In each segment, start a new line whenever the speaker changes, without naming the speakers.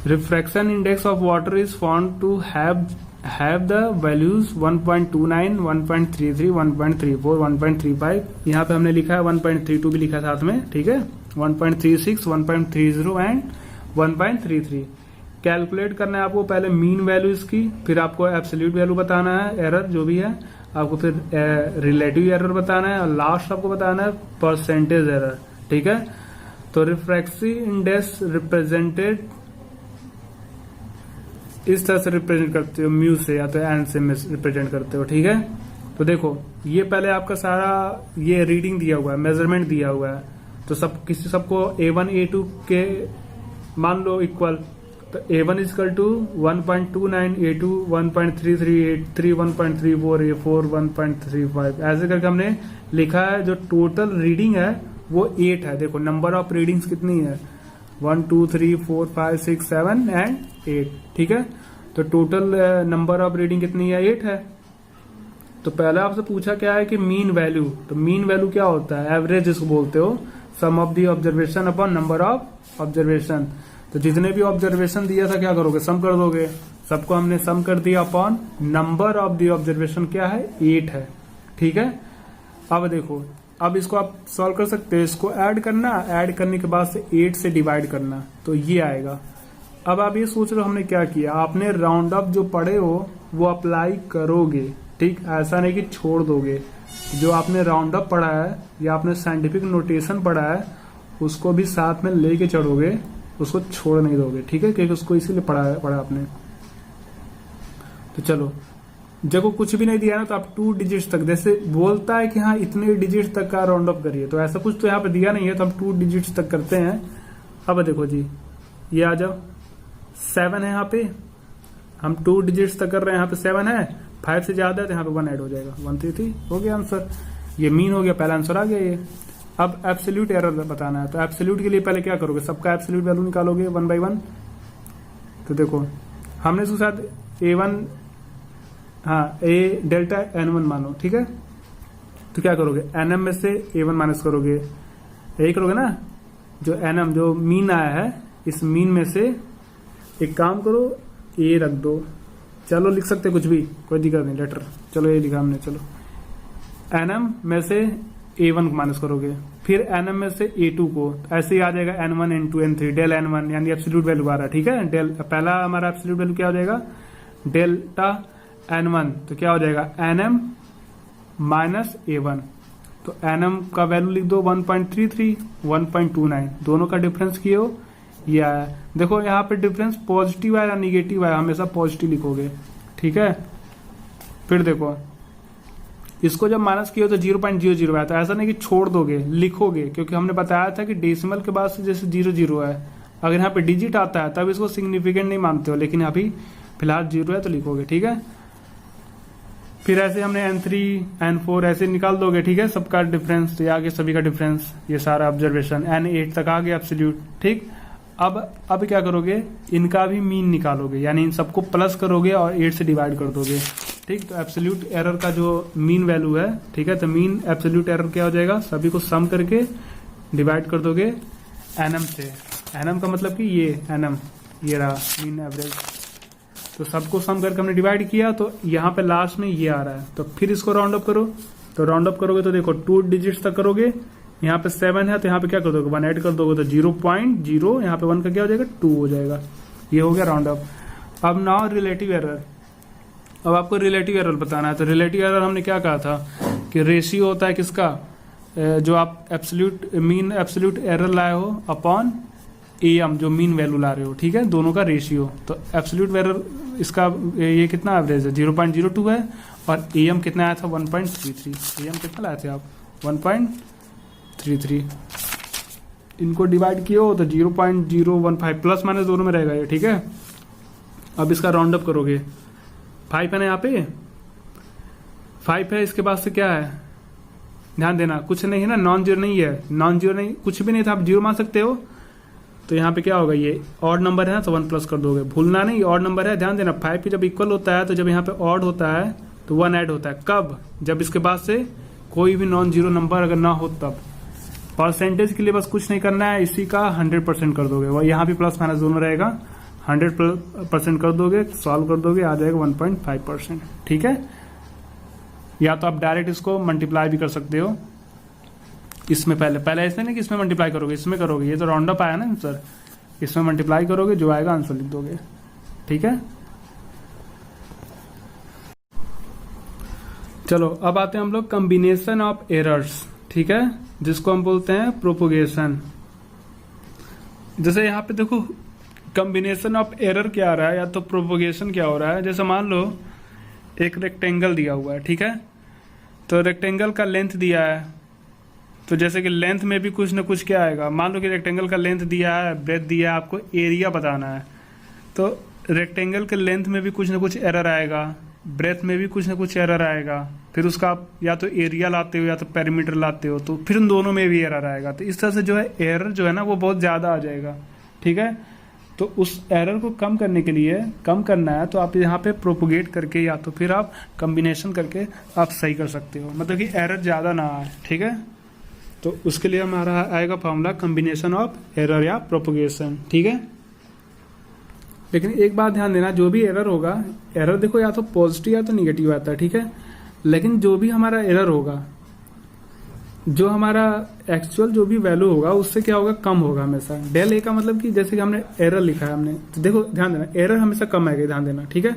Refraction index of water is found to have the values 1.29, 1.33, 1.34, 1.35। यहाँ पे हमने लिखा है 1.32 भी लिखा है साथ में, ठीक है, 1.36, 1.30 एंड 1.33। कैलकुलेट करना है आपको पहले मीन वैल्यू इसकी, फिर आपको एब्सोल्यूट वैल्यू बताना है, एरर जो भी है आपको, फिर रिलेटिव एरर बताना है, और लास्ट आपको बताना है परसेंटेज एरर, ठीक है। तो रिफ्रैक्टिव इंडेक्स रिप्रेजेंटेड इस तरह से रिप्रेजेंट करते हो, म्यू से या तो एन से रिप्रेजेंट करते हो, ठीक है। तो देखो ये पहले आपका सारा ये रीडिंग दिया हुआ है, मेजरमेंट दिया हुआ है, तो सबको A1 A2 के मान लो इक्वल, तो A1 equal to 1.29, A2 1.33, A3 1.34, A4 1.35, ऐसे करके हमने लिखा है। जो टोटल रीडिंग है वो 8 है। देखो नंबर ऑफ रीडिंग्स कितनी है, 1 2 3 4 5 6 7 एंड 8, ठीक है। तो टोटल नंबर ऑफ रीडिंग कितनी है, 8 है। तो पहले आपसे पूछा क्या है कि मीन वैल्यू, तो मीन वैल्यू क्या होता है, एवरेज जिसको बोलते हो, sum of the observation upon number of observation. तो जितने भी ऑब्जर्वेशन दिया था क्या करोगे, सम कर दोगे, सबको हमने सम कर दिया upon number of the observation क्या है, 8 है, ठीक है। अब देखो, अब इसको आप सॉल्व कर सकते हो, इसको ऐड करना, ऐड करने के बाद से 8 से डिवाइड करना, तो ये आएगा। अब आप ये सोच रहे हो हमने क्या किया, आपने राउंड अप जो पढ़े हो वो अप्लाई करोगे, ठीक, ऐसा नहीं कि छोड़ दोगे। जो आपने राउंड अप पढ़ा है या आपने साइंटिफिक नोटेशन पढ़ा है उसको भी साथ में लेके चढ़ोगे, उसको छोड़ नहीं दोगे, ठीक है, क्योंकि उसको इसीलिए पढ़ा आपने। तो चलो, जब कुछ भी नहीं दिया ना तो आप 2 डिजिट्स तक, जैसे बोलता है कि हाँ इतने डिजिट्स तक का राउंड अप करिए, तो ऐसा कुछ तो यहाँ पे दिया नहीं है, तो हम 2 डिजिट्स तक करते हैं। अब देखो जी, ये आ जाओ, 7 है यहाँ पे, हम 2 डिजिट्स तक कर रहे हैं, यहाँ पे 7 है, 5 से ज्यादा है तो यहाँ पे 1 ऐड हो जाएगा, 133 हो गया आंसर। ये मीन हो गया, पहला आंसर आ गया ये। अब एब्सोल्यूट एरर बताना है, तो एब्सोल्यूट के लिए पहले क्या करोगे, सबका एब्सोल्यूट वैल्यू निकालोगे 1 by 1। तो देखो हमने उसके साथ A1, हाँ A डेल्टा N1 मानो, ठीक है। तो क्या करोगे, NM में से A1 माइनस करोगे, यही करोगे ना, जो NM जो मीन आया है इस मीन में से एक काम करो A रख दो, चलो लिख सकते कुछ भी, कोई दिक्कत नहीं, लेटर, चलो ये लिखा हमने, चलो NM में से A1 को माइनस करोगे, फिर NM में से A2 को, ऐसे ही आ जाएगा N1 N2 N3 del N1, यानी एब्सोल्यूट वैल्यू आ रहा है, ठीक है। डेल पहला हमारा एब्सोल्यूट वैल्यू क्या हो जाएगा, डेल्टा N1, तो क्या हो जाएगा NM माइनस A1, तो NM का वैल्यू लिख दो 1.33, 1.29, दोनों का डिफरेंस किए हो, ये आया। देखो यहाँ पे डिफरेंस पॉजिटिव है या निगेटिव है, हमेशा पॉजिटिव लिखोगे, ठीक है। फिर देखो इसको जब माइनस किया तो 0.00 आया, तो ऐसा नहीं कि छोड़ दोगे, लिखोगे, क्योंकि हमने बताया था कि डेसिमल के बाद से जैसे 00 है, अगर यहाँ पे डिजिट आता है तब इसको सिग्निफिकेंट नहीं मानते हो, लेकिन अभी फिलहाल 0 है तो लिखोगे, ठीक है। फिर ऐसे हमने N3 N4 ऐसे निकाल दोगे, ठीक है, सबका डिफरेंस, तो ये आगे सभी का डिफरेंस, ये सारा ऑब्जर्वेशन N8 तक आ गया एब्सोल्यूट, ठीक। अब क्या करोगे, इनका भी मीन निकालोगे, यानी इन सबको प्लस करोगे और 8 से डिवाइड कर दोगे, ठीक। तो एब्सोल्यूट एरर का जो मीन वैल्यू है, ठीक है, तो मीन एब्सोल्यूट एरर क्या हो जाएगा, सभी को सम करके डिवाइड कर दोगे NM से। NM का मतलब कि ये NM, ये रहा मीन एवरेज, तो सबको सम करके हमने डिवाइड किया, तो यहाँ पे लास्ट में ये आ रहा है। तो फिर इसको राउंड अप करो, तो राउंड अप करोगे तो देखो 2 डिजिट्स तक करोगे, यहाँ पे 7 है तो यहाँ पे क्या कर दोगे, 1 ऐड कर दोगे, तो 0.0, यहाँ पे 1 का क्या हो जाएगा, 2 हो जाएगा, ये हो गया राउंड अप। अब नाउ रिलेटिव एरर, अब आपको रिलेटिव एरर बताना है। तो रिलेटिव एरर हमने क्या कहा था कि रेशियो होता है किसका, जो आप एब्सोल्यूट एरर लाए हो अपॉन AM जो मीन वैल्यू ला रहे हो, ठीक है, दोनों का रेशियो। तो एब्सोल्यूट एरर इसका ये कितना एवरेज है, 0.02 है, और AM कितना आया था, 1.33। AM कितना लाए थे आप, 1.33, इनको डिवाइड किए हो तो 0.015, प्लस माइनस दोनों में रहेगा ये, ठीक है। अब इसका राउंड अप करोगे, 5 है ना, यहाँ पे 5 है, इसके बाद से क्या है, ध्यान देना, कुछ नहीं है ना, नॉन जीरो नहीं है, नॉन जीरो नहीं, कुछ भी नहीं था, आप 0 मान सकते हो। तो यहाँ पे क्या होगा, ये ऑड नंबर है ना, तो 1 प्लस कर दोगे, भूलना नहीं, ऑड नंबर है, ध्यान देना। 5 पे जब इक्वल होता है, तो जब यहाँ पे ऑड होता है तो 1 ऐड होता है, कब, जब इसके बाद से कोई भी नॉन जीरो नंबर अगर ना हो तब। परसेंटेज के लिए बस कुछ नहीं करना है, इसी का 100% कर दोगे, और यहाँ भी प्लस माइनस दोनों रहेगा, 100% कर दोगे, सॉल्व कर दोगे, आ जाएगा 1.5%। ठीक है, या तो आप डायरेक्ट इसको मल्टीप्लाई भी कर सकते हो इसमें, पहले ऐसे नहीं कि इसमें मल्टीप्लाई करोगे, इसमें करोगे, ये तो राउंड अप आया ना आंसर, इसमें मल्टीप्लाई करोगे, जो आएगा आंसर लिख दोगे। ठीक है, चलो अब आते हैं हम लोग कॉम्बिनेशन ऑफ एरर्स। ठीक है, जिसको हम बोलते हैं प्रोपोगेशन। जैसे यहाँ पे देखो कॉम्बिनेशन ऑफ एरर क्या आ रहा है या तो प्रोपोगेशन क्या हो रहा है। जैसे मान लो एक रेक्टेंगल दिया हुआ है, ठीक है, तो रेक्टेंगल का लेंथ दिया है, तो जैसे कि लेंथ में भी कुछ ना कुछ क्या आएगा। मान लो कि रेक्टेंगल का लेंथ दिया है, ब्रेथ दिया है, आपको एरिया बताना है, तो रेक्टेंगल के लेंथ में भी कुछ ना कुछ एरर आएगा, ब्रेथ में भी कुछ ना कुछ एरर आएगा, फिर उसका आप या तो एरिया लाते हो या तो पेरीमीटर लाते हो, तो फिर उन दोनों में भी एरर आएगा। तो इस तरह से जो है एरर जो है ना वो बहुत ज़्यादा आ जाएगा। ठीक है, तो उस एरर को कम करने के लिए, कम करना है तो आप यहाँ पे प्रोपोगेट करके या तो फिर आप कॉम्बिनेशन करके आप सही कर सकते हो, मतलब कि एरर ज़्यादा ना आए। ठीक है, तो उसके लिए हमारा आएगा फॉर्मूला कॉम्बिनेशन ऑफ एरर या प्रोपोगेशन। ठीक है, लेकिन एक बात ध्यान देना, जो भी एरर होगा, एरर देखो या तो पॉजिटिव या तो निगेटिव आता है। ठीक है, लेकिन जो भी हमारा एरर होगा, जो हमारा एक्चुअल जो भी वैल्यू होगा उससे क्या होगा, कम होगा हमेशा। डेल ए का मतलब कि जैसे कि हमने एरर लिखा है हमने, तो देखो ध्यान देना एरर हमेशा कम आएगा, ध्यान देना। ठीक है,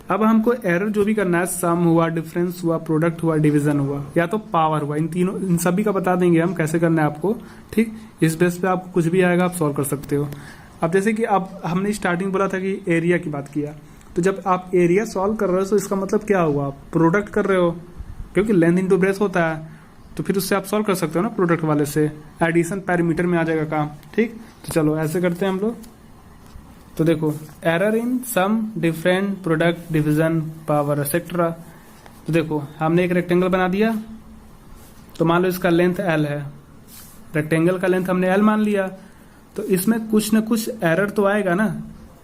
अब हमको एरर जो भी करना है, सम हुआ, डिफरेंस हुआ, प्रोडक्ट हुआ, डिवीजन हुआ, या तो पावर हुआ, इन तीनों, इन सभी का बता देंगे हम कैसे करना है आपको। ठीक, इस बेस पे आपको कुछ भी आएगा आप सॉल्व कर सकते हो। अब जैसे कि अब हमने स्टार्टिंग बोला था कि एरिया की बात किया, तो जब आप एरिया सॉल्व कर रहे हो तो इसका मतलब क्या हुआ, आप प्रोडक्ट कर रहे हो, क्योंकि लेंथ इंटू ब्रेथ होता है, तो फिर उससे आप सॉल्व कर सकते हो ना प्रोडक्ट वाले से, एडिशन पेरीमीटर में आ जाएगा काम। ठीक, तो चलो ऐसे करते हैं हम लोग। तो देखो error in sum, difference, product, division, power etcetera. तो देखो हमने एक रेक्टेंगल बना दिया, तो मान लो इसका लेंथ एल है, रेक्टेंगल का लेंथ हमने एल मान लिया, तो इसमें कुछ न कुछ एरर तो आएगा ना,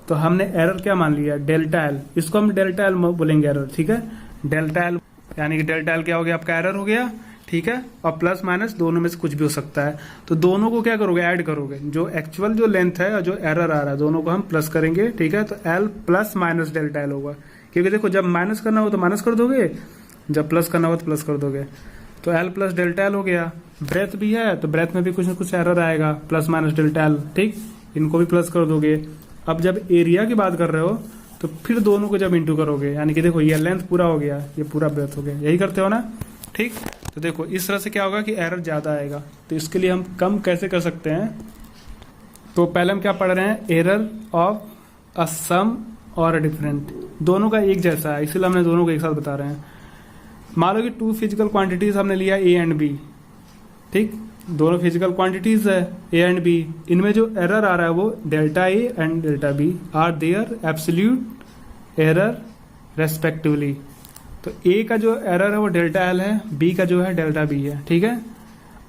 तो हमने एरर क्या मान लिया, डेल्टा एल, इसको हम डेल्टा एल बोलेंगे एरर। ठीक है, डेल्टा एल यानी कि डेल्टा एल क्या हो गया, आपका एरर हो गया। ठीक है, और प्लस माइनस दोनों में से कुछ भी हो सकता है, तो दोनों को क्या करोगे, ऐड करोगे, जो एक्चुअल जो लेंथ है और जो एरर आ रहा है दोनों को हम प्लस करेंगे। ठीक है, तो L plus minus delta L होगा, क्योंकि देखो जब माइनस करना हो तो माइनस कर दोगे, जब प्लस करना हो तो प्लस कर दोगे, तो एल प्लस डेल्टा एल हो गया। ब्रेथ भी है तो ब्रेथ में भी कुछ ना कुछ एरर आएगा, प्लस माइनस डेल्टा एल। ठीक, इनको भी प्लस कर दोगे। अब जब एरिया की बात कर रहे हो तो फिर दोनों को जब इंटू करोगे, यानी कि देखो ये लेंथ पूरा हो गया, ये पूरा ब्रेथ हो गया, यही करते हो ना। ठीक, तो देखो इस तरह से क्या होगा कि एरर ज्यादा आएगा, तो इसके लिए हम कम कैसे कर सकते हैं। तो पहले हम क्या पढ़ रहे हैं, एरर ऑफ अ सम और अ डिफरेंट, दोनों का एक जैसा है, इसलिए हमने दोनों को एक साथ बता रहे हैं। मान लो कि टू फिजिकल क्वांटिटीज हमने लिया ए एंड बी। ठीक, दोनों फिजिकल क्वांटिटीज है ए एंड बी, इनमें जो एरर आ रहा है वो delta A and delta B are their absolute error respectively. तो ए का जो एरर है वो डेल्टा एल है, बी का जो है डेल्टा बी है। ठीक है,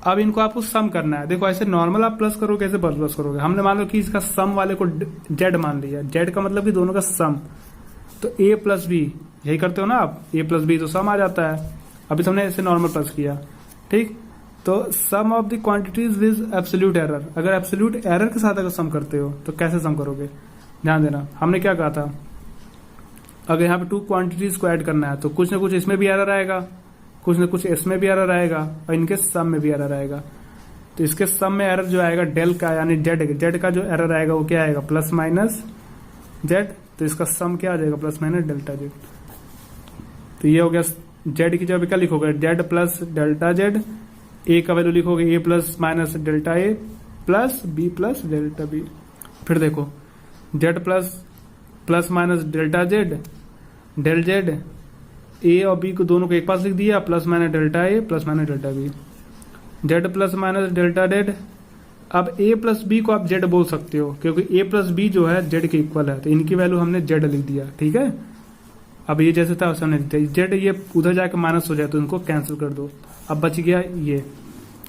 अब इनको आपको सम करना है। देखो ऐसे नॉर्मल आप प्लस करोगे, कैसे प्लस करोगे, हमने मान लो कि इसका सम वाले को जेड मान लिया, जेड का मतलब कि दोनों का सम, तो ए प्लस बी, यही करते हो ना आप, ए प्लस बी तो सम आ जाता है। अभी तो हमने ऐसे नॉर्मल प्लस किया। ठीक, तो sum of the quantities with absolute error, अगर एब्सोल्यूट एरर के साथ अगर सम करते हो तो कैसे सम करोगे, ध्यान देना। हमने क्या कहा था, अगर यहाँ पे टू क्वांटिटीज को ऐड करना है तो कुछ ना कुछ इसमें भी एरर आएगा, कुछ ना कुछ इसमें भी एरर आएगा, और इनके सम में भी एरर आएगा। तो इसके सम में एरर जो आएगा डेल का, यानी जेड का जो एरर आएगा वो क्या आएगा, प्लस माइनस जेड, तो इसका सम क्या आ जाएगा, प्लस माइनस डेल्टा जेड। तो ये हो गया जेड की जगह क्या लिखोगे, Z plus delta Z, A का वैल्यू लिखोगे A plus minus delta A plus B plus delta B. फिर देखो Z plus minus delta Z, del Z, A और बी को दोनों को एक पास लिख दिया, plus minus delta A plus minus delta B, Z plus minus delta Z. अब ए प्लस बी को आप जेड बोल सकते हो, क्योंकि ए प्लस बी जो है जेड के इक्वल है, तो इनकी वैल्यू हमने जेड लिख दिया। ठीक है, अब ये जैसे था वैसे हमने लिख दिया, जेड ये उधर जाकर माइनस हो जाए तो इनको कैंसिल कर दो, अब बच गया ये।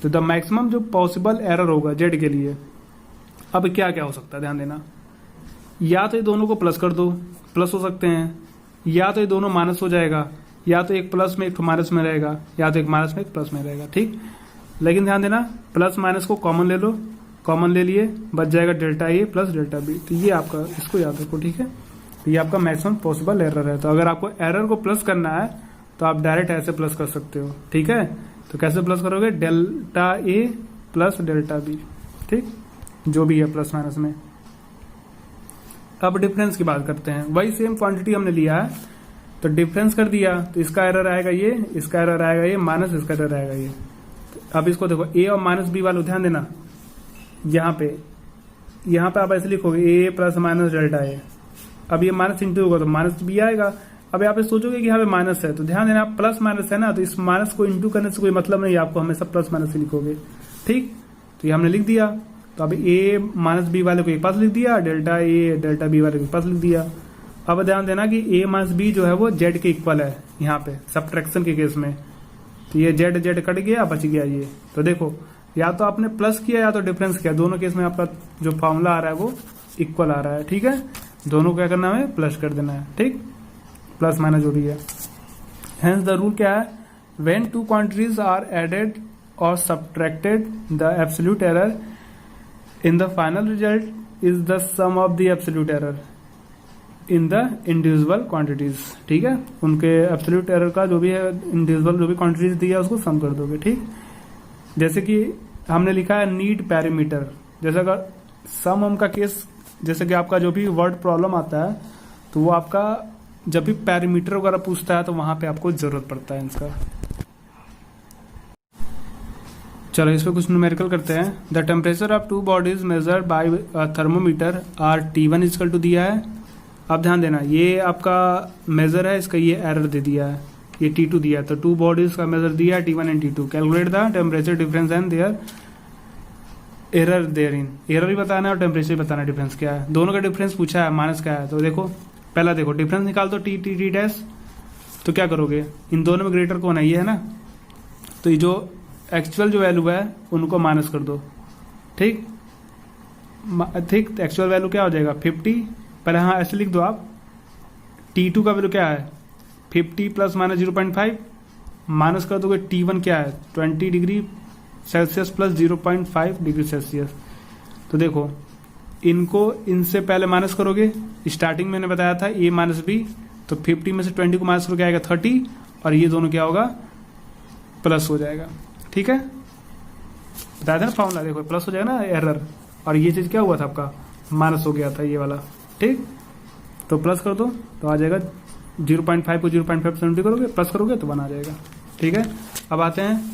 तो द मैक्सिमम जो पॉसिबल एरर होगा जेड के लिए, अब क्या क्या हो सकता है ध्यान देना, या तो ये दोनों को प्लस कर दो, प्लस हो सकते हैं, या तो ये दोनों माइनस हो जाएगा, या तो एक प्लस में एक माइनस में रहेगा, या तो एक माइनस में एक प्लस में रहेगा। ठीक, लेकिन ध्यान देना प्लस माइनस को कॉमन ले लो, कॉमन ले लिए, बच जाएगा delta A plus delta B. तो ये आपका, इसको याद रखो, ठीक है। तो ये आपका मैक्सिमम पॉसिबल एरर है। तो अगर आपको एरर को प्लस करना है तो आप डायरेक्ट ऐसे प्लस कर सकते हो, ठीक है। तो कैसे प्लस करोगे, delta A plus delta B, ठीक, जो भी है प्लस माइनस में। अब डिफरेंस की बात करते हैं। वही सेम क्वांटिटी हमने लिया है तो डिफरेंस कर दिया, तो इसका एरर आएगा ये, इसका एरर आएगा ये, माइनस इसका एरर आएगा ये। अब इसको देखो, ए और माइनस बी वालों ध्यान देना, यहाँ पे आप ऐसे लिखोगे ए प्लस माइनस डेल्टा ए। अब ये माइनस इंटू होगा तो माइनस बी आएगा। अब यहाँ पे सोचोगे कि यहाँ पे माइनस है, तो ध्यान देना प्लस माइनस है ना, तो इस माइनस को इंटू करने से कोई मतलब नहीं, आपको हमेशा प्लस माइनस ही लिखोगे, ठीक। तो ये हमने लिख दिया। तो अब ए माइनस बी वाले को एक पास लिख दिया, डेल्टा ए डेल्टा बी वाले को एक पास लिख दिया। अब ध्यान देना कि ए माइनस बी जो है वो जेड के इक्वल है यहाँ पे सब्ट्रैक्शन के केस में। तो ये जेड जेड कट गया, बच गया ये। तो देखो, या तो आपने प्लस किया या तो डिफरेंस किया, दोनों केस में आपका जो फॉर्मूला आ रहा है वो इक्वल आ रहा है, ठीक है। दोनों को क्या करना है, प्लस कर देना है, ठीक, प्लस माइनस जो भी है। हेंस द रूल क्या है, when two quantities are added और subtracted the absolute error in the final result is the sum of the absolute error in the individual quantities, ठीक है। उनके एब्सोल्यूट एरर का जो भी है, इंडिविजुअल जो भी क्वांटिटीज दी है उसको सम कर दोगे, ठीक। जैसे कि हमने लिखा है नीड पैरामीटर, जैसे अगर सम का केस, जैसे कि आपका जो भी वर्ड प्रॉब्लम आता है तो वो आपका जब भी पैरामीटर वगैरह पूछता है तो वहां पे आपको जरूरत पड़ता है इसका। चलो इस पे कुछ न्यूमेरिकल करते हैं। The temperature of two bodies measured by thermometer are T1 equal to दिया है। अब ध्यान देना, ये आपका मेजर है, इसका ये एरर दे दिया है, ये T2 दिया है। तो टू बॉडीज का मेजर दिया है T1 and T2। Calculate the temperature difference and their error there in. Error भी बताना है और टेम्परेचर बताना है, डिफरेंस क्या है। दोनों का डिफरेंस पूछा है, माइनस क्या है। तो देखो, पहला देखो डिफरेंस निकाल दो T डैश। तो क्या करोगे, इन दोनों में ग्रेटर कौन है, ये है ना। तो ये जो एक्चुअल जो वैल्यू है उनको माइनस कर दो, ठीक ठीक। एक्चुअल वैल्यू क्या हो जाएगा, 50। पहले हाँ ऐसे लिख दो आप, T2 का वैल्यू क्या है 50 प्लस माइनस 0.5, माइनस कर दोगे T1 क्या है 20 degree Celsius plus 0.5 degree Celsius. तो देखो, इनको इनसे पहले माइनस करोगे, स्टार्टिंग में मैंने बताया था A माइनस बी, तो 50 में से 20 को माइनस करके आएगा 30, और ये दोनों क्या होगा, प्लस हो जाएगा, ठीक है। बताया था ना फॉर्मूला, देखो प्लस हो जाएगा ना एरर, और ये चीज क्या हुआ था आपका, माइनस हो गया था ये वाला, ठीक। तो प्लस कर दो तो आ जाएगा 0.5 को 0.5 से करोगे, प्लस करोगे तो 1 आ जाएगा, ठीक है। अब आते हैं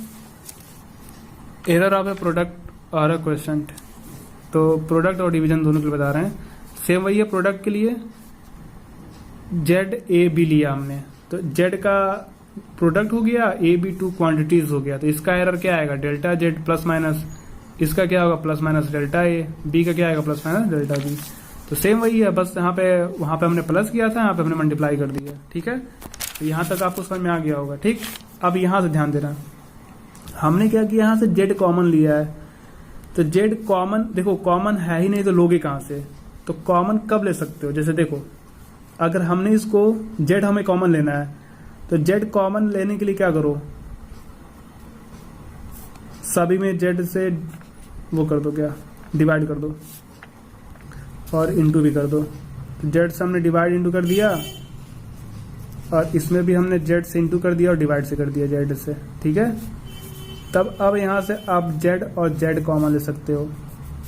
एरर ऑफ ए प्रोडक्ट और अ क्वेश्चन। तो प्रोडक्ट और डिवीजन दोनों के लिए बता रहे हैं। सेम वही है, प्रोडक्ट के लिए ZAB लिया हमने, तो Z का प्रोडक्ट हो गया, AB टू क्वांटिटीज हो गया। तो इसका एरर क्या आएगा, डेल्टा Z प्लस माइनस, इसका क्या होगा plus minus delta A, B का क्या आएगा प्लस माइनस डेल्टा B। तो सेम वही है, बस यहाँ पे वहां पे हमने प्लस किया था, यहाँ पे हमने मल्टीप्लाई कर दिया, ठीक है। तो यहाँ तक आपको समझ में आ गया होगा, ठीक। अब यहाँ से ध्यान देना, हमने क्या किया, यहाँ से Z कॉमन लिया है। तो Z कॉमन, देखो कॉमन है ही नहीं तो लोगे कहां से। तो कॉमन कब ले सकते हो, जैसे देखो अगर हमने इसको Z हमें कॉमन लेना है, तो Z कॉमन लेने के लिए क्या करो, सभी में Z से वो कर दो, क्या डिवाइड कर दो, और इंटू भी कर दो। तो Z से हमने डिवाइड इंटू कर दिया, और इसमें भी हमने Z से इंटू कर दिया और डिवाइड से कर दिया Z से, ठीक है। तब अब यहां से आप Z और Z कॉमन ले सकते हो।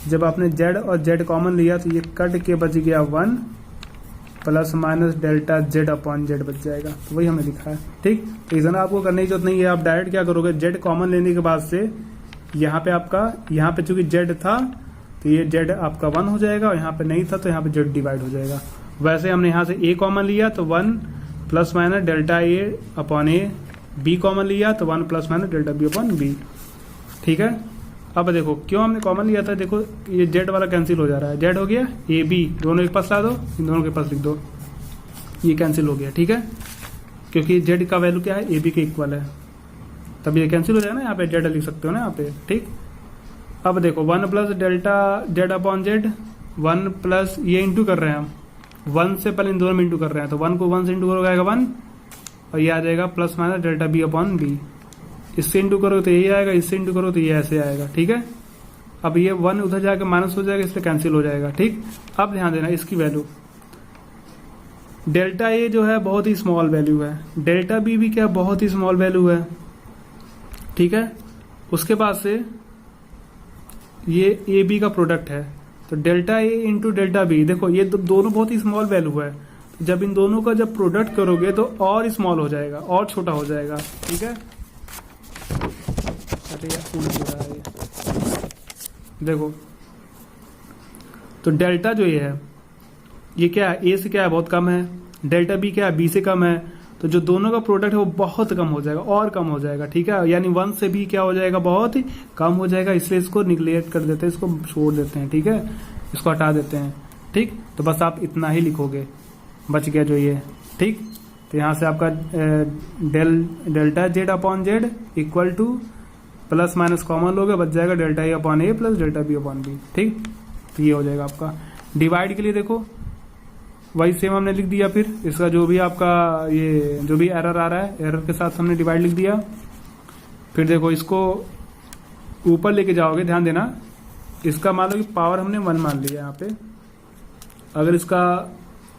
जब आपने Z और Z कॉमन लिया तो ये कट के बच गया 1 plus minus delta Z upon Z बच जाएगा। तो वही हमने लिखा है, ठीक। तो इतना आपको करने की जरूरत नहीं है, आप डायरेक्ट क्या करोगे, Z कॉमन लेने के बाद से यहाँ पे आपका, यहाँ पे चूंकि Z था तो ये Z आपका 1 हो जाएगा, और यहाँ पे नहीं था तो यहाँ पे Z डिवाइड हो जाएगा। वैसे हमने यहाँ से A कॉमन लिया तो 1 plus minus delta A upon A, B common लिया तो 1 plus minus delta B upon B, ठीक है। अब देखो क्यों हमने कॉमन लिया था, देखो ये Z वाला कैंसिल हो जा रहा है, Z हो गया AB, दोनों के पास ला दो, इन दोनों के पास लिख दो, ये कैंसिल हो गया, ठीक है। क्योंकि Z का वैल्यू क्या है, AB के इक्वल है, तब ये कैंसिल हो जाएगा ना, यहाँ पे Z लिख सकते हो ना यहाँ पे, ठीक। अब देखो 1 plus delta Z upon Z, 1 plus ये इंटू कर रहे हैं हम, 1 से पहले इन दोनों में इंटू कर रहे हैं, तो 1 को 1 से इंटू करोगे आएगा 1, और ये आ जाएगा plus minus delta B upon B। इससे इंटू करो तो यही आएगा, इससे इंटू करो तो ये ऐसे आएगा, ठीक है। अब ये 1 उधर जाके माइनस हो जाएगा, इसलिए कैंसिल हो जाएगा। ठीक, अब ध्यान देना इसकी वैल्यू डेल्टा ए जो है बहुत ही स्मॉल वैल्यू है, डेल्टा बी भी क्या बहुत ही स्मॉल वैल्यू है। ठीक है, उसके बाद से ये ए बी का प्रोडक्ट है, तो delta A into delta B, देखो ये दोनों बहुत ही स्मॉल वैल्यू है। तो जब इन दोनों का जब प्रोडक्ट करोगे तो और स्मॉल हो जाएगा, और छोटा हो जाएगा। ठीक है, अरे यार फूल हो रहा है ये, देखो तो डेल्टा जो ये है ये क्या है, ए से क्या है बहुत कम है, डेल्टा बी क्या है बी से कम है, तो जो दोनों का प्रोडक्ट है वो बहुत कम हो जाएगा, और कम हो जाएगा। ठीक है, यानी 1 से भी क्या हो जाएगा, बहुत ही कम हो जाएगा, इसलिए इसको निगलेक्ट कर देते हैं, इसको छोड़ देते हैं। ठीक है, इसको हटा देते हैं। ठीक, तो बस आप इतना ही लिखोगे, बच गया जो ये। ठीक, तो यहां से आपका delta Z upon Z equal to plus minus common लोगे, बच जाएगा delta A upon A plus delta B upon B. ठीक, तो ये हो जाएगा आपका। डिवाइड के लिए देखो वही सेम हमने लिख दिया, फिर इसका जो भी आपका ये जो भी एरर आ रहा है, एरर के साथ हमने डिवाइड लिख दिया। फिर देखो इसको ऊपर लेके जाओगे, ध्यान देना, इसका मान लो कि पावर हमने 1 मान लिया यहाँ पे, अगर इसका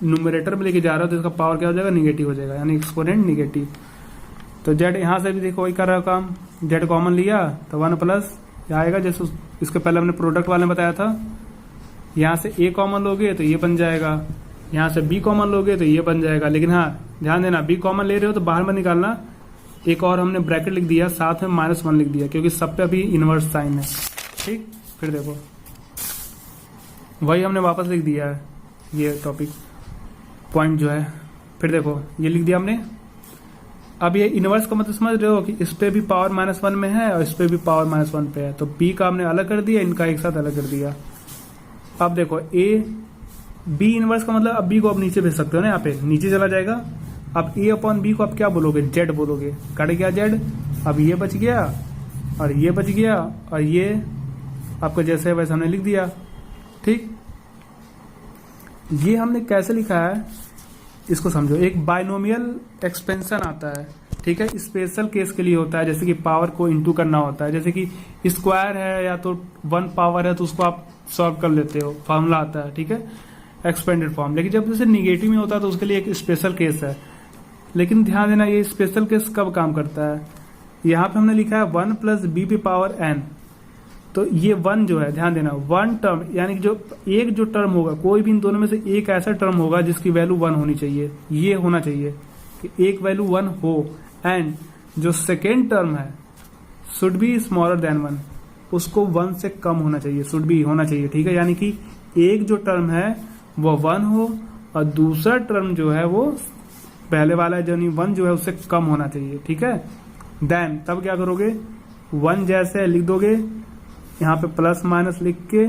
न्यूमरेटर में लेके जा रहा हो तो इसका पावर क्या हो जाएगा, निगेटिव हो जाएगा, यानी एक्सपोनेंट निगेटिव। तो जेड यहां से भी देखो वही कर रहा है काम, जेड कॉमन लिया तो 1 प्लस आएगा, जैसे इसके पहले हमने प्रोडक्ट वाले में बताया था। यहां से ए कॉमन लोगे तो ये बन जाएगा, यहां से बी कॉमन लोगे तो ये बन जाएगा। लेकिन हाँ ध्यान देना, बी कॉमन ले रहे हो तो बाहर में निकालना। एक और हमने ब्रैकेट लिख दिया, साथ में -1 लिख दिया, क्योंकि सब पे अभी इनवर्स साइन है। ठीक, फिर देखो वही हमने वापस लिख दिया है ये टॉपिक पॉइंट जो है। फिर देखो ये लिख दिया हमने। अब ये इनवर्स का मतलब समझ रहे हो कि इस पे भी पावर -1 में है और इस पे भी पावर -1 पे है, तो बी का हमने अलग कर दिया, इनका एक साथ अलग कर दिया। अब देखो ए बी इनवर्स का मतलब, अब बी को आप नीचे भेज सकते हो ना, यहाँ पे नीचे चला जाएगा। अब ए अपॉन बी को आप क्या बोलोगे, जेड बोलोगे, कट गया जेड। अब ये बच गया और ये बच गया, और ये आपको जैसे वैसे हमने लिख दिया। ठीक, ये हमने कैसे लिखा है इसको समझो। एक बाइनोमियल एक्सपेंशन आता है, ठीक है, स्पेशल केस के लिए होता है, जैसे कि पावर को इंटू करना होता है, जैसे कि स्क्वायर है या तो 1 पावर है तो उसको आप सॉल्व कर लेते हो, फॉर्मूला आता है। ठीक है, एक्सपेंडेड फॉर्म। लेकिन जब जैसे निगेटिव में होता है तो उसके लिए एक स्पेशल केस है। लेकिन ध्यान देना, ये स्पेशल केस कब काम करता है, यहाँ पे हमने लिखा है 1 प्लस बी पे पावर n, तो ये 1 जो है, ध्यान देना, 1 टर्म यानी जो एक जो टर्म होगा, कोई भी इन दोनों में से एक ऐसा टर्म होगा जिसकी वैल्यू 1 होनी चाहिए, ये होना चाहिए कि एक वैल्यू 1 हो, एंड जो सेकेंड टर्म है शुड बी स्मॉलर देन 1, उसको 1 से कम होना चाहिए, शुड बी होना चाहिए। ठीक है, यानी कि एक जो टर्म है वो 1 हो और दूसरा टर्म जो है वो पहले वाला जो 1 जो है उससे कम होना चाहिए। ठीक है, देन तब क्या करोगे, 1 जैसे लिख दोगे, यहाँ पे प्लस माइनस लिख के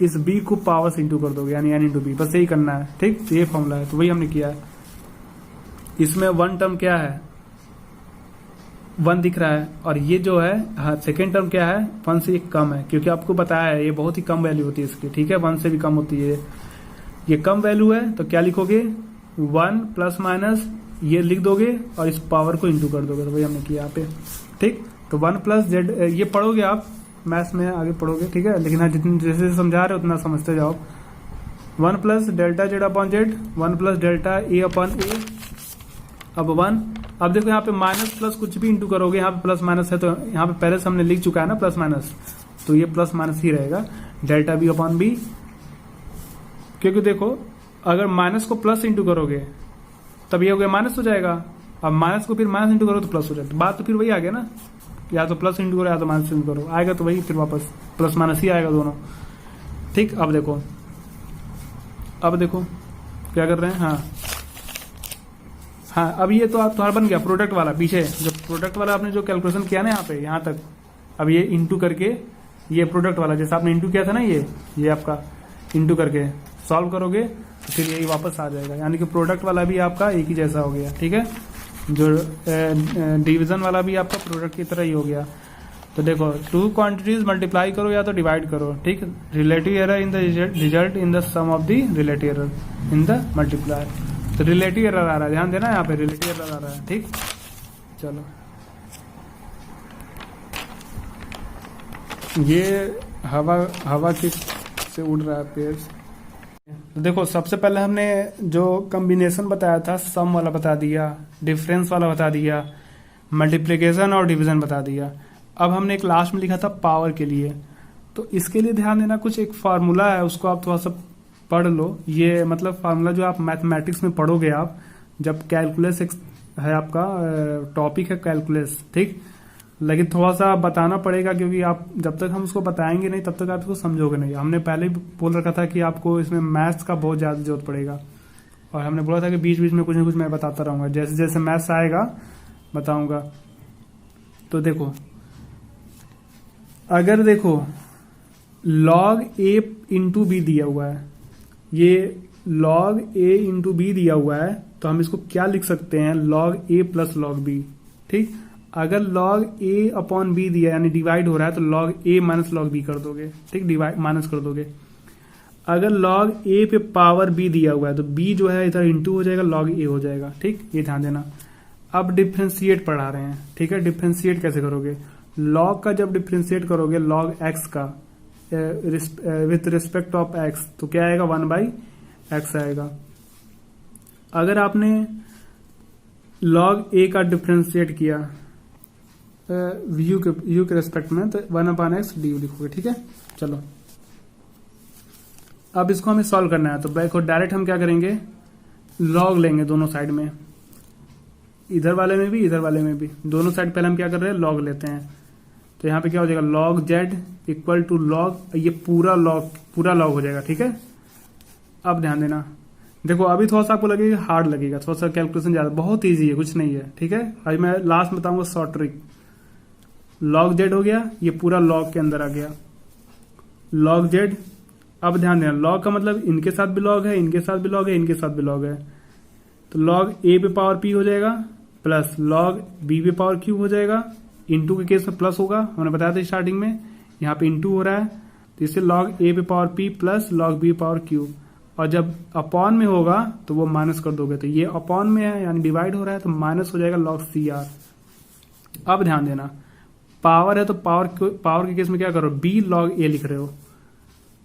इस b को पावर्स इंटू कर दोगे, यानी n इंटू बी, बस यही करना है। ठीक, तो ये फॉर्मूला है, तो वही हमने किया है। इसमें 1 टर्म क्या है, 1 दिख रहा है, और ये जो है हाँ सेकेंड टर्म क्या है, 1 से एक कम है, क्योंकि आपको बताया है ये बहुत ही कम वैल्यू होती है इसकी। ठीक है, 1 से भी कम होती है, ये कम वैल्यू है, तो क्या लिखोगे, 1 प्लस माइनस ये लिख दोगे और इस पावर को इंटू कर दोगे, तो वही हमने किया यहाँ पे। ठीक, तो 1 प्लस जेड, ये पढ़ोगे आप मैथ्स में आगे पढ़ोगे। ठीक है, लेकिन हाँ जितने जैसे समझा रहे हो उतना समझते जाओ। 1 plus delta Z upon Z, 1 plus delta A upon A, अब 1। अब देखो यहाँ पे माइनस प्लस कुछ भी इंटू करोगे, यहाँ पे प्लस माइनस है, तो यहाँ पे पहले से हमने लिख चुका है ना प्लस माइनस, तो ये प्लस माइनस ही रहेगा, डेल्टा बी अपॉन बी। क्योंकि देखो अगर माइनस को प्लस इंटू करोगे तब ये हो गया माइनस हो जाएगा, अब माइनस को फिर माइनस इंटू करो तो प्लस हो जाएगा, बात तो फिर वही आ गया ना, या तो प्लस इंटू करो या तो माइनस इंटू करो, आएगा तो वही फिर वापस प्लस माइनस ही आएगा दोनों। ठीक, अब देखो क्या कर रहे हैं, हाँ अब ये तो आप तुम्हारा बन गया प्रोडक्ट वाला, पीछे जो प्रोडक्ट वाला आपने जो कैलकुलेशन किया ना यहाँ पे यहाँ तक, अब ये इंटू करके ये प्रोडक्ट वाला जैसे आपने इंटू किया था ना, ये आपका इंटू करके सॉल्व करोगे तो फिर यही वापस आ जाएगा, यानी कि प्रोडक्ट वाला भी आपका एक ही जैसा हो गया। ठीक है, जो डिवीजन वाला भी आपका प्रोडक्ट की तरह ही हो गया। तो देखो 2 क्वांटिटीज मल्टीप्लाई करो या तो डिवाइड करो। ठीक, relative error in the result in the sum of the relative error in the multiply, तो रिलेटिव एरर आ रहा है, ध्यान देना यहाँ पे रिलेटिव एरर आ रहा है। ठीक, चलो ये हवा हवा की से उड़ रहा है पेड़। तो देखो सबसे पहले हमने जो कॉम्बिनेशन बताया था, सम वाला बता दिया, डिफरेंस वाला बता दिया, मल्टीप्लिकेशन और डिवीजन बता दिया। अब हमने एक लास्ट में लिखा था पावर के लिए। तो इसके लिए ध्यान देना, कुछ एक फार्मूला है उसको आप थोड़ा सा पढ़ लो। ये मतलब फार्मूला जो आप मैथमेटिक्स में पढ़ोगे आप जब कैलकुलस है, आपका टॉपिक है कैलकुलस, ठीक। लेकिन थोड़ा सा बताना पड़ेगा क्योंकि आप जब तक हम उसको बताएंगे नहीं तब तक आप इसको समझोगे नहीं। हमने पहले भी बोल रखा था कि आपको इसमें मैथ्स का बहुत ज्यादा जरूरत पड़ेगा, और हमने बोला था कि बीच बीच में कुछ ना कुछ मैं बताता रहूंगा, जैसे जैसे मैथ्स आएगा बताऊंगा। तो देखो, अगर देखो log a इंटू बी दिया हुआ है, ये log a इंटू बी दिया हुआ है, तो हम इसको क्या लिख सकते हैं, log a plus log b, ठीक। अगर log a अपॉन b दिया यानी डिवाइड हो रहा है तो log a minus log b कर दोगे, ठीक, डिवाइड माइनस कर दोगे। अगर log a पे पावर b दिया हुआ है तो b जो है इधर इंटू हो जाएगा, log a हो जाएगा, ठीक, ये ध्यान देना। अब डिफ्रेंशिएट पढ़ा रहे हैं, ठीक है। डिफ्रेंशिएट कैसे करोगे, log का जब डिफ्रेंशिएट करोगे log x का विथ रिस्पेक्ट ऑफ x, तो क्या आएगा, 1/x आएगा। अगर आपने log a का डिफ्रेंशिएट किया u के रेस्पेक्ट में, तो 1/x du लिखोगे, ठीक है। चलो अब इसको हमें सॉल्व करना है, तो देखो डायरेक्ट हम क्या करेंगे, log लेंगे दोनों साइड में, इधर वाले में भी इधर वाले में भी, दोनों साइड पहले हम क्या कर रहे हैं, log लेते हैं। तो यहाँ पे क्या हो जाएगा, log z equal to log, ये पूरा log हो जाएगा, ठीक है। अब ध्यान देना, देखो अभी थोड़ा सा आपको लगेगा हार्ड लगेगा, थोड़ा सा कैलकुलेशन ज्यादा, बहुत इजी है, कुछ नहीं है, ठीक है। अभी मैं लास्ट में बताऊंगा शॉर्ट ट्रिक। log z हो गया, ये पूरा log के अंदर आ गया, log z। अब ध्यान देना, log का मतलब इनके साथ भी log है, इनके साथ भी log है, इनके साथ भी log है, तो log a पे पावर p हो जाएगा प्लस log b पे पावर q हो जाएगा। इंटू के केस में प्लस होगा, हमने बताया था स्टार्टिंग में, यहाँ पे इंटू हो रहा है, तो इससे log a पे power p plus log b पे पावर q, और जब अपॉन में होगा तो वो माइनस कर दोगे, तो ये अपॉन में है यानी डिवाइड हो रहा है, तो माइनस हो जाएगा log cr। अब ध्यान देना, पावर है तो पावर के केस में क्या करो, b log a लिख रहे हो,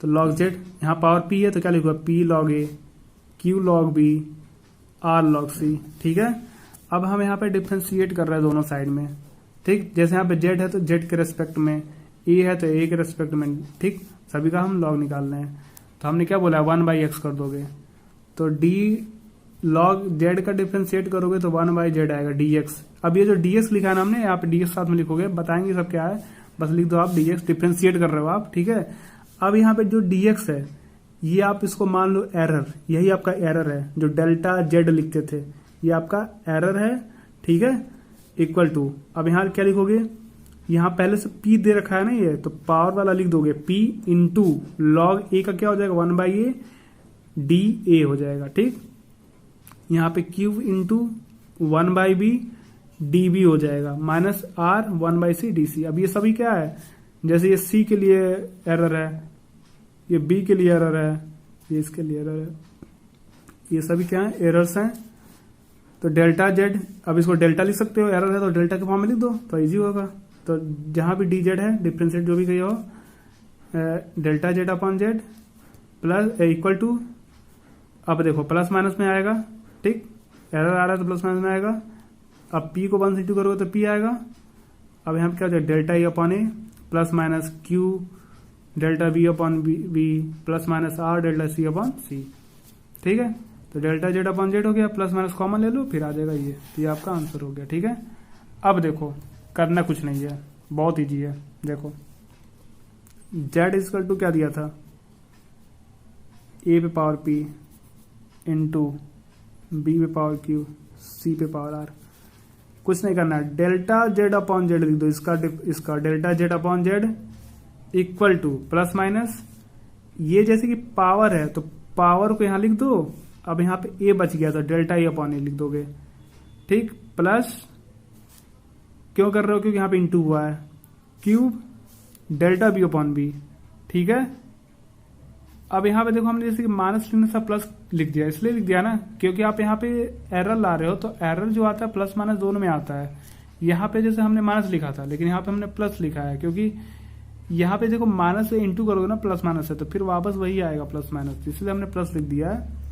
तो log z, यहाँ पावर p है तो क्या लिखोगे, p log a, q log b, r log c, ठीक है। अब हम यहाँ पे डिफ्रेंशिएट कर रहे हैं दोनों साइड में, ठीक। जैसे यहाँ पे z है तो z के रेस्पेक्ट में, a है तो a के रेस्पेक्ट में, ठीक, सभी का हम log निकाल रहे हैं। तो हमने क्या बोला, 1/x कर दोगे, तो d log z का डिफ्रेंशिएट करोगे तो 1/z आएगा dx। अब ये जो dx लिखा है ना हमने, यहाँ पे dx साथ में लिखोगे, बताएंगे सब क्या है, बस लिख दो आप dx, डिफ्रेंशिएट कर रहे हो आप, ठीक है। अब यहाँ पे जो dx है, ये आप इसको मान लो एरर, यही आपका एरर है, जो डेल्टा z लिखते थे, ये आपका एरर है, ठीक है, इक्वल टू। अब यहाँ क्या लिखोगे, यहाँ पहले से p दे रखा है ना ये, तो पावर वाला लिख दोगे, p इंटू log a का क्या हो जाएगा, 1/a dA हो जाएगा, ठीक। यहाँ पे q इंटू 1/b dB हो जाएगा, माइनस r 1/c dc। अब ये सभी क्या है, जैसे ये c के लिए एरर है, ये b के लिए एरर है, ये इसके लिए एरर है, ये सभी क्या है, एरर्स हैं। तो डेल्टा z, अब इसको डेल्टा लिख सकते हो, एरर है तो डेल्टा के फॉर्म में लिख दो तो इजी होगा। तो जहां भी dz है, डिफ्रेंशिएट जो भी कही हो, delta z upon z plus equal to, अब देखो प्लस माइनस में आएगा, ठीक, एरर आ रहा है तो प्लस माइनस में आएगा। अब p को 1 से 2 करोगे तो p आएगा। अब यहाँ पे क्या हो जाएगा, delta e upon a plus minus q delta b upon b plus minus r delta c upon c, ठीक है। तो डेल्टा z अपॉन z हो गया, प्लस माइनस कॉमन ले लो, फिर आ जाएगा ये, तो ये आपका आंसर हो गया, ठीक है। अब देखो करना कुछ नहीं है, बहुत इजी है। देखो z इक्वल टू क्या दिया था, a पे पावर p इंटू b पे पावर q c पे पावर r। कुछ नहीं करना है, डेल्टा z अपॉन z लिख दो, इसका delta z upon z equal to plus minus, ये जैसे कि पावर है तो पावर को यहां लिख दो। अब यहाँ पे a बच गया तो डेल्टा e अपॉन a लिख दोगे, ठीक, प्लस क्यों कर रहे हो, क्योंकि यहाँ पे इंटू हुआ है, cube delta b upon b, ठीक है। अब यहाँ पे देखो हमने जैसे कि माइनस लिखने से प्लस लिख दिया, इसलिए लिख दिया ना क्योंकि आप यहाँ पे एरर ला रहे हो, तो एरर जो आता है प्लस माइनस दोनों में आता है। यहाँ पे जैसे हमने माइनस लिखा था, लेकिन यहाँ पे हमने प्लस लिखा है क्योंकि यहाँ पे देखो माइनस से इंटू करोगे ना प्लस माइनस से, तो फिर वापस वही आएगा प्लस माइनस, इसलिए हमने प्लस लिख दिया है।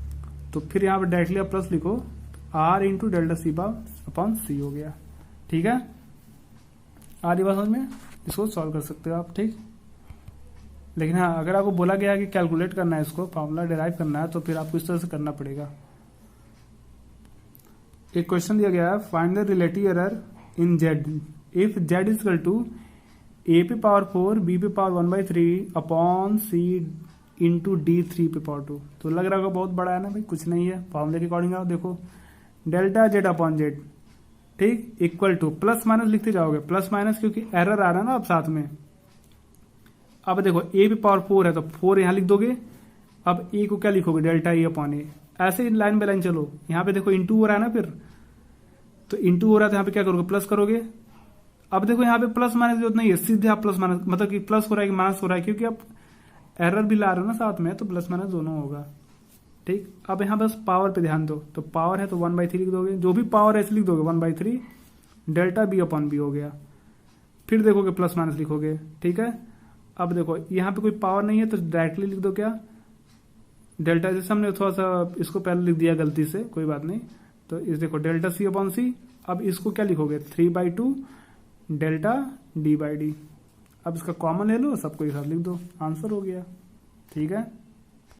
तो फिर यहाँ पे डायरेक्टली आप प्लस लिखो, R into delta C upon C हो गया। ठीक है, आधी बात समझ में, इसको सॉल्व कर सकते हो आप। ठीक, लेकिन हाँ अगर आपको बोला गया कि कैलकुलेट करना है, इसको फॉर्मूला डिराइव करना है, तो फिर आपको इस तरह से करना पड़ेगा। एक क्वेश्चन दिया गया है, find the relative error in Z if Z is equal to A पे पावर 4 बी पे power 1/3 upon C into D 3 पे पावर 2। तो लग रहा होगा बहुत बड़ा है ना भाई, कुछ नहीं है। फॉर्मूले के अकॉर्डिंग आओ, देखो डेल्टा जेड अपॉन जेड, ठीक, इक्वल टू प्लस माइनस लिखते जाओगे, प्लस माइनस क्योंकि एरर आ रहा है ना अब साथ में। अब देखो ए पे पावर 4 है तो 4 यहां लिख दोगे। अब ए को क्या लिखोगे, डेल्टा ए अपॉन ए। ऐसे ही लाइन बाय लाइन चलो, यहां पे देखो इंटू हो रहा है ना, फिर तो इंटू हो रहा है तो यहां पे क्या करोगे, प्लस करोगे। अब देखो यहाँ पे प्लस माइनस जरूरत नहीं है, सीधे आप प्लस माइनस, मतलब कि प्लस हो रहा है कि माइनस हो रहा है, क्योंकि आप एरर भी ला रहे हो ना साथ में, तो प्लस माइनस दोनों होगा। ठीक, अब यहाँ बस पावर पे ध्यान दो, तो पावर है तो 1/3 लिख दोगे, जो भी पावर है ऐसे लिख दोगे 1/3 डेल्टा बी अपॉन बी हो गया। फिर देखोगे प्लस माइनस लिखोगे। ठीक है, अब देखो यहाँ पे कोई पावर नहीं है तो डायरेक्टली लिख दो क्या, डेल्टा, जैसे हमने थोड़ा सा इसको पहले लिख दिया गलती से, कोई बात नहीं। तो इस देखो डेल्टा सी अपॉन सी, अब इसको क्या लिखोगे 3/2 डेल्टा डी बाई डी। अब इसका कॉमन ले लो, सबको एक साथ लिख दो, आंसर हो गया। ठीक है।